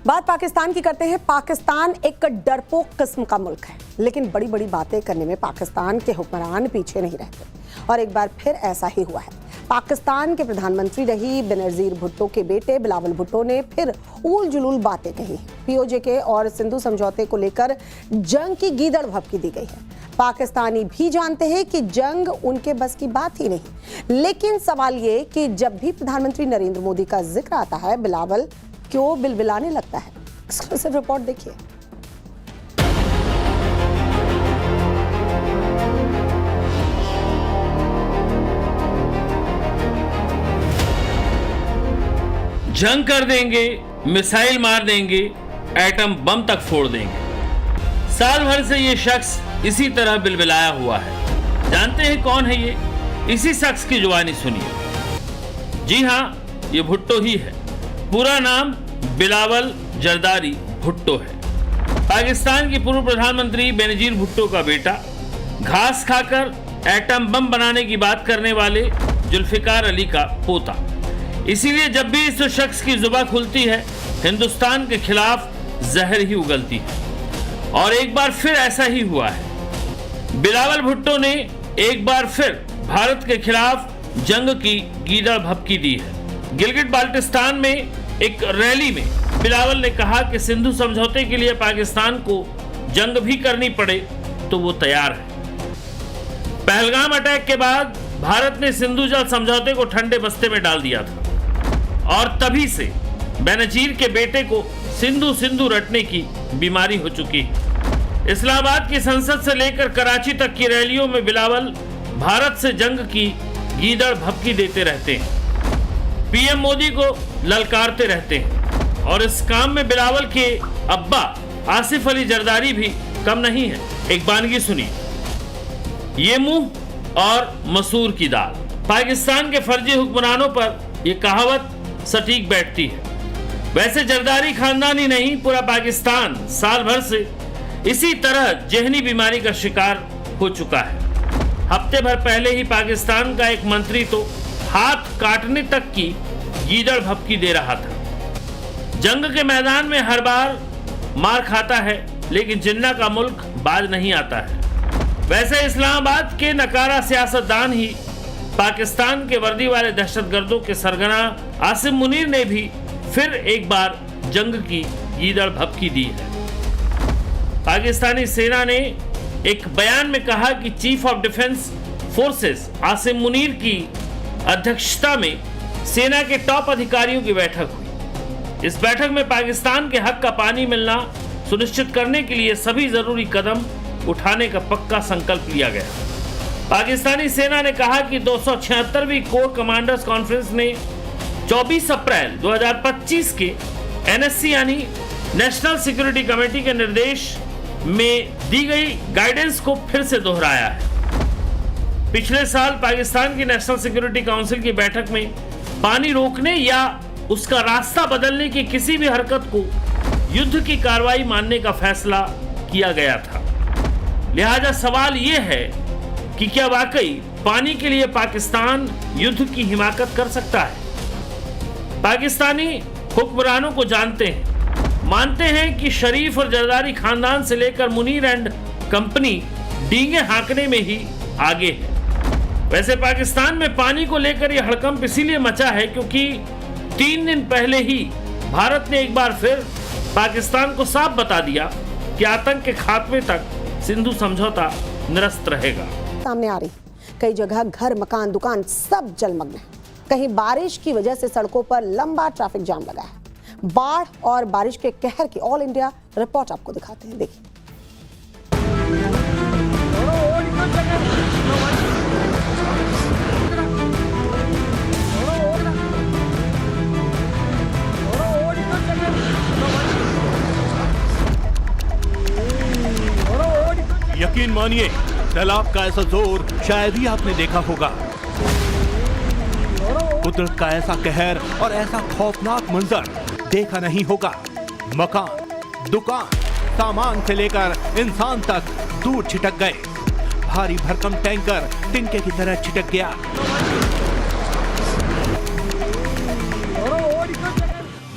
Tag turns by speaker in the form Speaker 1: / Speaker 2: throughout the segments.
Speaker 1: बात पाकिस्तान की करते हैं। पाकिस्तान एक डरपोक किस्म का मुल्क है, लेकिन बड़ी बड़ी बातें करने में पाकिस्तान के हुक्मरान पीछे नहीं रहते और एक बार फिर ऐसा ही हुआ है। पाकिस्तान के प्रधानमंत्री रही बेनजीर भुट्टो के बेटे बिलावल भुट्टो ने फिर उल जुलूल बातें कही। पीओजे और सिंधु समझौते को लेकर जंग की गीदड़ भभकी दी गई है। पाकिस्तानी भी जानते हैं कि जंग उनके बस की बात ही नहीं, लेकिन सवाल ये कि जब भी प्रधानमंत्री नरेंद्र मोदी का जिक्र आता है, बिलावल क्यों बिलबिलाने लगता है। एक्सक्लूसिव रिपोर्ट देखिए।
Speaker 2: जंग कर देंगे, मिसाइल मार देंगे, एटम बम तक फोड़ देंगे। साल भर से ये शख्स इसी तरह बिलबिलाया हुआ है। जानते हैं कौन है ये? इसी शख्स की जुबानी सुनिए। जी हाँ, ये भुट्टो ही है। पूरा नाम बिलावल जरदारी भुट्टो है। पाकिस्तान के पूर्व प्रधानमंत्री बेनजीर भुट्टो का बेटा, घास खाकर एटम बम बनाने की बात करने वाले जुल्फिकार अली का पोता। इसीलिए जब भी इस शख्स की जुबान खुलती है, हिंदुस्तान के खिलाफ जहर ही उगलती है। और एक बार फिर ऐसा ही हुआ है। बिलावल भुट्टो ने एक बार फिर भारत के खिलाफ जंग की गीदड़ भभकी दी है। गिलगिट बाल्टिस्तान में एक रैली में बिलावल ने कहा कि सिंधु समझौते के लिए पाकिस्तान को जंग भी करनी पड़े तो वो तैयार है। पहलगाम अटैक के बाद भारत ने सिंधु जल समझौते को ठंडे बस्ते में डाल दिया था और तभी से बेनजीर के बेटे को सिंधु सिंधु रटने की बीमारी हो चुकी है। इस्लामाबाद की संसद से लेकर कराची तक की रैलियों में बिलावल भारत से जंग की गीदड़ भभकी देते रहते हैं, पीएम मोदी को ललकारते रहते हैं और इस काम में बिलावल के अब्बा आसिफ अली जरदारी भी कम नहीं है। एक बानगी सुनिए। ये मुंह और मसूर की दाल। पाकिस्तान के फर्जी हुक्मरानों पर यह कहावत सटीक बैठती है। वैसे जरदारी खानदान ही नहीं, पूरा पाकिस्तान साल भर से इसी तरह जहनी बीमारी का शिकार हो चुका है। हफ्ते भर पहले ही पाकिस्तान का एक मंत्री तो हाथ काटने तक की गीदड़ भभकी दे रहा था। जंग के मैदान में हर बार मार खाता है, लेकिन जिन्ना का मुल्क बाज नहीं आता है। वैसे इस्लामाबाद के नकारा सियासतदान ही पाकिस्तान के वर्दी वाले दहशतगर्दों के सरगना आसिम मुनीर ने भी फिर एक बार जंग की गीदड़ भभकी दी है। पाकिस्तानी सेना ने एक बयान में कहा कि chief of defence forces Asim Munir की अध्यक्षता में सेना के टॉप अधिकारियों की बैठक हुई। इस बैठक में पाकिस्तान के हक का पानी मिलना सुनिश्चित करने के लिए सभी जरूरी कदम उठाने का पक्का संकल्प लिया गया। पाकिस्तानी सेना ने कहा कि 276वीं कोर कमांडर्स कॉन्फ्रेंस ने 24 अप्रैल 2025 के एनएससी यानी नेशनल सिक्योरिटी कमेटी के निर्देश में दी गई गाइडेंस को फिर से दोहराया है। पिछले साल पाकिस्तान की नेशनल सिक्योरिटी काउंसिल की बैठक में पानी रोकने या उसका रास्ता बदलने की किसी भी हरकत को युद्ध की कार्रवाई मानने का फैसला किया गया था। लिहाजा सवाल यह है कि क्या वाकई पानी के लिए पाकिस्तान युद्ध की हिमाकत कर सकता है? पाकिस्तानी हुक्मरानों को जानते हैं, मानते हैं कि शरीफ और जरदारी खानदान से लेकर मुनीर एंड कंपनी डींगे हाँकने में ही आगे है। वैसे पाकिस्तान में पानी को लेकर यह हड़कंप इसीलिए मचा है क्योंकि 3 दिन पहले ही भारत ने एक बार फिर पाकिस्तान को साफ बता दिया कि आतंक के खात्मे तक सिंधु समझौता निरस्त रहेगा।
Speaker 1: सामने आ रही कई जगह घर, मकान, दुकान सब जलमग्न है। कहीं बारिश की वजह से सड़कों पर लंबा ट्रैफिक जाम लगा है। बाढ़ और बारिश के कहर की ऑल इंडिया रिपोर्ट आपको दिखाते हैं, देखिए।
Speaker 3: यकीन मानिए, सैलाब का ऐसा जोर शायद ही आपने देखा होगा। कुदरत का ऐसा कहर और ऐसा खौफनाक मंजर देखा नहीं होगा। मकान, दुकान, सामान से लेकर इंसान तक दूर छिटक गए। भारी भरकम टैंकर तिनके की तरह छिटक गया।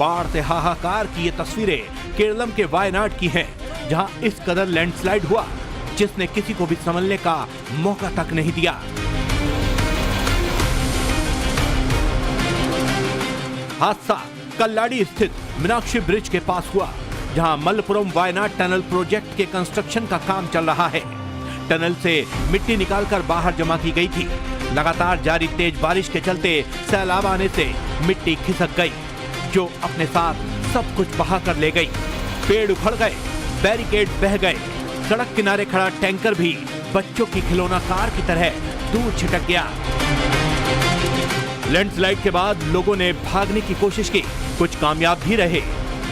Speaker 3: बाढ़ से हाहाकार की ये तस्वीरें केरलम के वायनाड की हैं, जहां इस कदर लैंडस्लाइड हुआ जिसने किसी को भी संभलने का मौका तक नहीं दिया। हादसा कल्लाडी स्थित मीनाक्षी ब्रिज के पास हुआ, जहां मलपुरम वायनाड टनल प्रोजेक्ट के कंस्ट्रक्शन का काम चल रहा है। टनल से मिट्टी निकालकर बाहर जमा की गई थी। लगातार जारी तेज बारिश के चलते सैलाब आने से मिट्टी खिसक गई, जो अपने साथ सब कुछ बहा कर ले गई। पेड़ उखड़ गए, बैरिकेड बह गए, सड़क किनारे खड़ा टैंकर भी बच्चों की खिलौना कार की तरह दूर छिटक गया। लैंडस्लाइड के बाद लोगों ने भागने की कोशिश की, कुछ कामयाब भी रहे,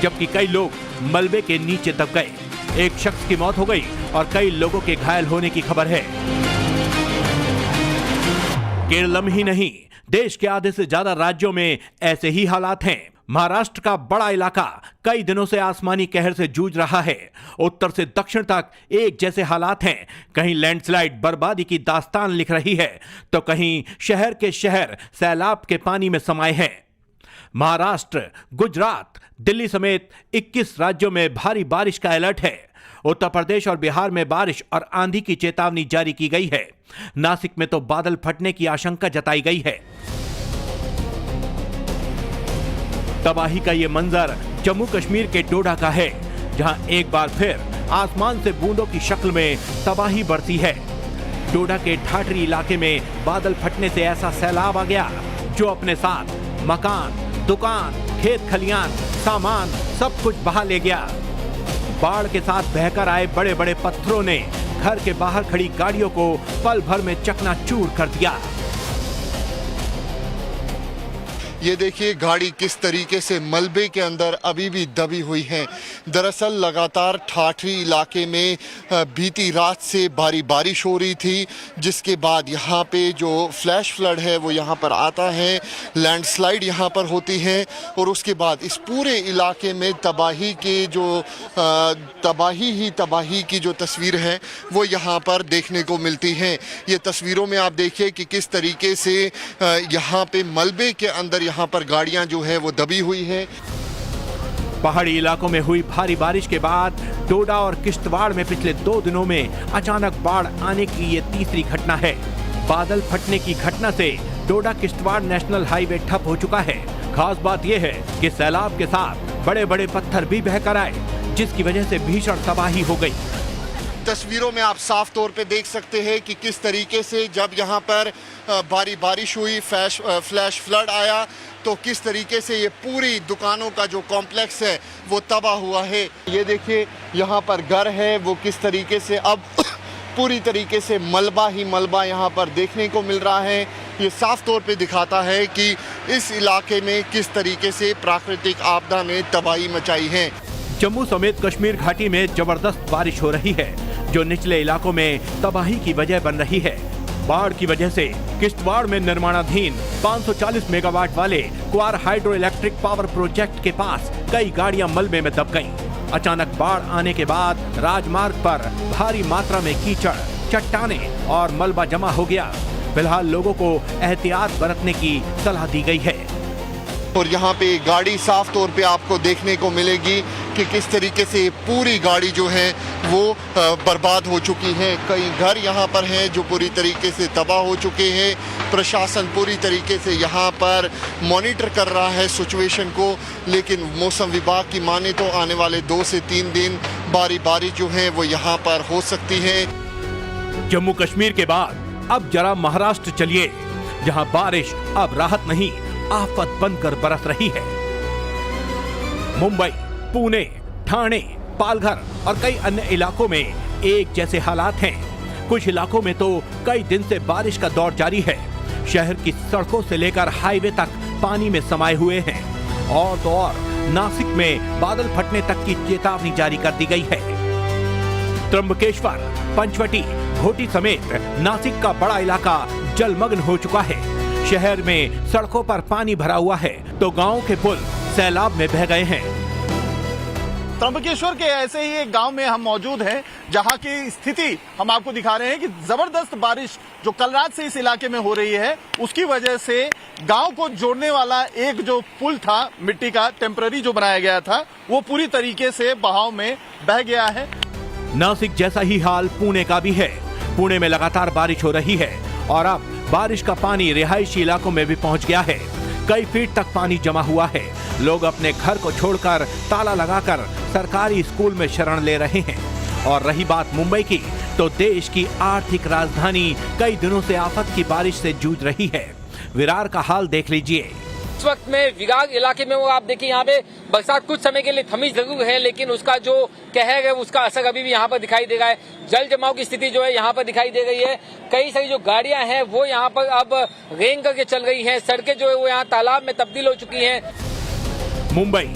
Speaker 3: जबकि कई लोग मलबे के नीचे दब गए। एक शख्स की मौत हो गई और कई लोगों के घायल होने की खबर है। केरलम ही नहीं, देश के आधे से ज्यादा राज्यों में ऐसे ही हालात हैं। महाराष्ट्र का बड़ा इलाका कई दिनों से आसमानी कहर से जूझ रहा है। उत्तर से दक्षिण तक एक जैसे हालात हैं। कहीं लैंडस्लाइड बर्बादी की दास्तान लिख रही है, तो कहीं शहर के शहर सैलाब के पानी में समाये हैं। महाराष्ट्र, गुजरात, दिल्ली समेत 21 राज्यों में भारी बारिश का अलर्ट है। उत्तर प्रदेश और बिहार में बारिश और आंधी की चेतावनी जारी की गई है। नासिक में तो बादल फटने की आशंका जताई गई है। तबाही का ये मंजर जम्मू कश्मीर के डोडा का है, जहां एक बार फिर आसमान से बूंदों की शक्ल में तबाही बरसी है। डोडा के ठाठरी इलाके में बादल फटने से ऐसा सैलाब आ गया जो अपने साथ मकान, दुकान, खेत खलियान, सामान सब कुछ बहा ले गया। बाढ़ के साथ बहकर आए बड़े बड़े पत्थरों ने घर के बाहर खड़ी गाड़ियों को पल भर में चकनाचूर कर दिया।
Speaker 4: ये देखिए गाड़ी किस तरीके से मलबे के अंदर अभी भी दबी हुई है। दरअसल लगातार ठाठरी इलाके में बीती रात से भारी बारिश हो रही थी, जिसके बाद यहाँ पे जो फ्लैश फ्लड है वो यहाँ पर आता है, लैंडस्लाइड यहाँ पर होती है और उसके बाद इस पूरे इलाके में तबाही की जो तस्वीर है वो यहाँ पर देखने को मिलती है। ये तस्वीरों में आप देखिए कि किस तरीके से यहाँ पे मलबे के अंदर यहाँ पर गाड़ियां जो है वो दबी हुई है।
Speaker 3: पहाड़ी इलाकों में हुई भारी बारिश के बाद डोडा और किश्तवाड़ में पिछले 2 दिनों में अचानक बाढ़ आने की ये तीसरी घटना है। बादल फटने की घटना से डोडा किश्तवाड़ नेशनल हाईवे ठप हो चुका है। खास बात यह है कि सैलाब के साथ बड़े बड़े पत्थर भी बहकर आए, जिसकी वजह से भीषण तबाही हो गई।
Speaker 4: तस्वीरों में आप साफ तौर पे देख सकते हैं कि किस तरीके से जब यहाँ पर भारी बारिश हुई, फ्लैश फ्लड आया, तो किस तरीके से ये पूरी दुकानों का जो कॉम्प्लेक्स है वो तबाह हुआ है। ये देखिए यहाँ पर घर है वो किस तरीके से अब पूरी तरीके से मलबा ही मलबा यहाँ पर देखने को मिल रहा है। ये साफ तौर पे दिखाता है कि इस इलाके में किस तरीके से प्राकृतिक आपदा ने तबाही मचाई है।
Speaker 3: जम्मू समेत कश्मीर घाटी में जबरदस्त बारिश हो रही है, जो निचले इलाकों में तबाही की वजह बन रही है। बाढ़ की वजह से किश्तवाड़ में निर्माणाधीन 540 मेगावाट वाले क्वार हाइड्रो इलेक्ट्रिक पावर प्रोजेक्ट के पास कई गाड़ियां मलबे में दब गईं। अचानक बाढ़ आने के बाद राजमार्ग पर भारी मात्रा में कीचड़, चट्टानें और मलबा जमा हो गया। फिलहाल लोगों को एहतियात बरतने की सलाह दी गई है।
Speaker 4: और यहाँ पे गाड़ी साफ तौर पे आपको देखने को मिलेगी कि किस तरीके से पूरी गाड़ी जो है वो बर्बाद हो चुकी है। कई घर यहाँ पर हैं जो पूरी तरीके से तबाह हो चुके हैं। प्रशासन पूरी तरीके से यहाँ पर मॉनिटर कर रहा है सिचुएशन को, लेकिन मौसम विभाग की माने तो आने वाले 2 से 3 दिन भारी बारिश जो है वो यहाँ पर हो सकती है।
Speaker 3: जम्मू कश्मीर के बाद अब जरा महाराष्ट्र चलिए, जहाँ बारिश अब राहत नहीं आफत बनकर बरस रही है। मुंबई, पुणे, ठाणे, पालघर और कई अन्य इलाकों में एक जैसे हालात हैं। कुछ इलाकों में तो कई दिन से बारिश का दौर जारी है। शहर की सड़कों से लेकर हाईवे तक पानी में समाये हुए हैं। और तो और नासिक में बादल फटने तक की चेतावनी जारी कर दी गई है। त्र्यंबकेश्वर, पंचवटी, घोटी समेत नासिक का बड़ा इलाका जलमग्न हो चुका है। शहर में सड़कों पर पानी भरा हुआ है तो गांव के पुल सैलाब में बह गए हैं।
Speaker 5: त्र्यंबकेश्वर के ऐसे ही एक गांव में हम मौजूद हैं जहां की स्थिति हम आपको दिखा रहे हैं कि जबरदस्त बारिश जो कल रात से इस इलाके में हो रही है, उसकी वजह से गांव को जोड़ने वाला एक जो पुल था मिट्टी का टेम्पररी जो बनाया गया था, वो पूरी तरीके से बहाव में बह गया है।
Speaker 3: नासिक जैसा ही हाल पुणे का भी है। पुणे में लगातार बारिश हो रही है और अब बारिश का पानी रिहायशी इलाकों में भी पहुंच गया है। कई फीट तक पानी जमा हुआ है। लोग अपने घर को छोड़कर ताला लगाकर सरकारी स्कूल में शरण ले रहे हैं। और रही बात मुंबई की, तो देश की आर्थिक राजधानी कई दिनों से आफत की बारिश से जूझ रही है। विरार का हाल देख लीजिए।
Speaker 6: इस वक्त में विरार इलाके में वो आप देखिए, यहाँ पे बरसात कुछ समय के लिए थमी जरूर है, लेकिन उसका जो कहर है उसका असर अभी भी यहाँ पर दिखाई दे रहा है। जल जमाव की स्थिति जो है यहाँ पर दिखाई दे रही है। कई सारी जो गाड़ियां हैं वो यहाँ पर अब रेंग करके चल रही हैं। सड़कें जो है वो यहाँ तालाब में तब्दील हो चुकी हैं।
Speaker 3: मुंबई